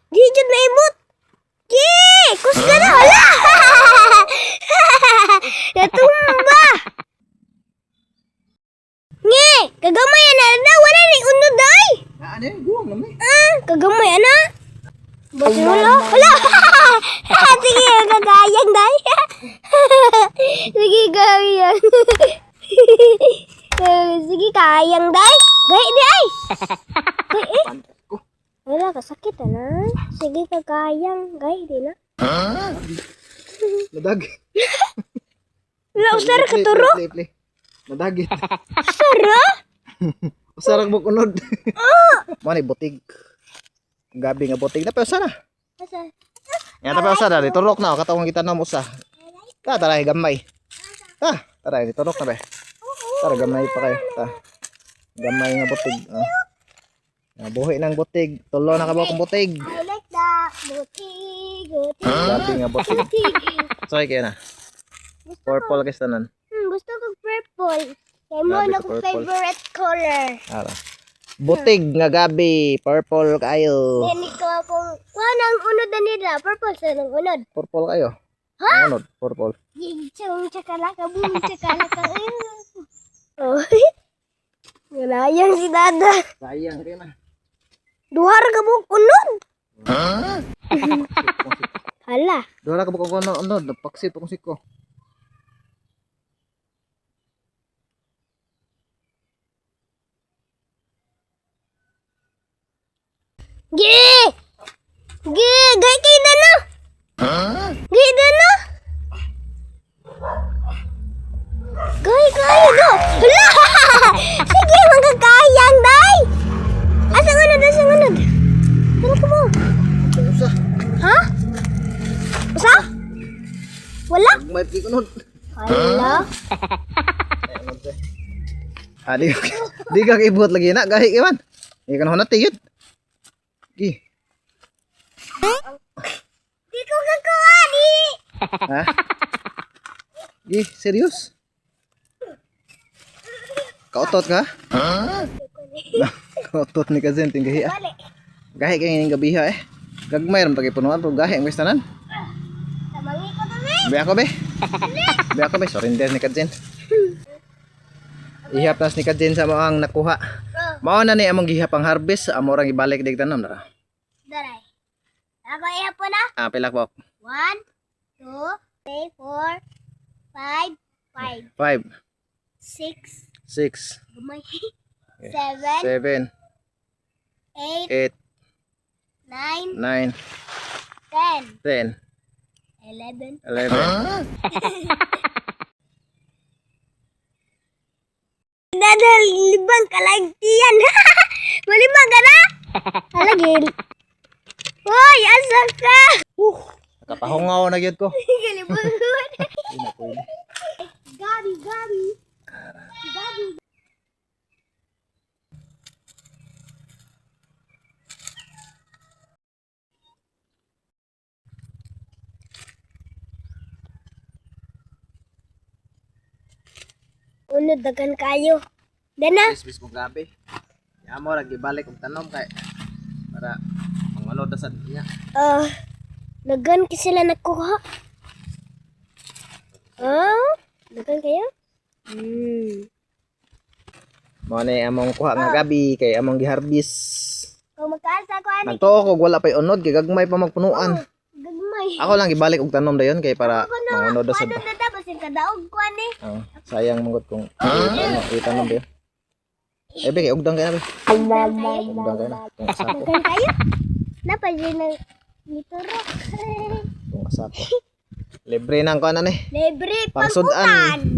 Di jud maibot. Ki, kusga na hala. Natumba. Nge, kagamay ana na wala ni unod day. Ano yun? Guwang naman. Kagamay ana. Basi wala. Hala. Sige, kagayang day. Sige, kagayang. Sige, kayang day. Gay di ay. Wala ka sakit na. Sige, kagayang. Gay di na. Nadag. Wala, usara ka turo. Play. Nadagit. Usara? Usarang mo kunod. Mani butig. Gabi nga butig na pa usara. Asa? Yan ta pa usara, diturok na katawang kita na usa. Ta tara gamay. Ta, tara diturok na ba. Tara gamay pa kayo. Ta. Gamay nga butig. Buhi ng butig. Tulo na ka ba kung butig? I like that. Butig. Gabi nga butig. Sorry kaya na. Purple kasi tanan. Gusto ko purple. Kaya mo Grabe na ka, ko purple. favorite color. Ara. Butig nga gabi, purple kayo. Then ikaw akong, nang unod na nila. Purple sa nang unod. Purple kayo. Ha? Ano? Purple. Yung chakalaka, boom, chakalaka. Oh. Ngalayang si Dada. Sayang kayo na. Duhar ka mo unod. Hala. Dora ka ba kung ano, napaksit akong siko. Gi! Gay kay Dana. Gay Dana. Gay do. Hala! Sige, magkakayang, day. Asang unod? Tara ka mo. Usa. Ha? Usa? Wala? May pikunod. Hala. Di ka kaibuhat lagi na, gahi kaman. Ikan ho na tiyot. Gi. Di ko kagawa, di. Ha? Gi, serius? Kautot ka? Kautot ni Kazen, ting gahi ah. Balik. Gahi kayo ngayong gabi ha eh. Gagmay ram tagay punuan, pero gahi ang kwestanan. Tamangi ko to, be. Biya ko be. Biya ko be, surrender ni Kazen. Ihap nas ni Kazen sa mga nakuha. Mao na ni among gihap ang harvest, amo rang ibalik dig tanom na. Daray. Ako iya po na. Pilak po. 1, 2, 3, 4, 5, 5, 6, 6, gumay. 7, 7, 8, 8, 9, 9, 10, 10, 11. 11. Dadal libang kalagtiyan. Malibang ka na? Halagil. Hoy, asa ka? Nakapahungaw na gyud ko. Kalibang. Hindi na pwede. Gabi. Unod dagan kayo. Dana. Bis mo gabi. Amo ra gibalik og tanom kay para mangunod sa niya. Dagan ki sila nakuha. Dagan kayo? Mao ni among kuha nga gabi kay among giharbis. Kung magkaasa ko ani. Nagtuo ko wala pay unod kay gagmay pa magpunuan. Gagmay. Ako lang gibalik og tanom dayon kay para mangunod sa. Ano na tapos yung kadaog ko ani. Sayang mangod kung ano itanom dayon. Be kay ugdang kay be. Dagan kayo? Ugdang kay na. Kung asako. Dagan kayo? Napalin na niturok. Kung asako. Libre nang kuan ni. Libre Pangsudan. pangkutan.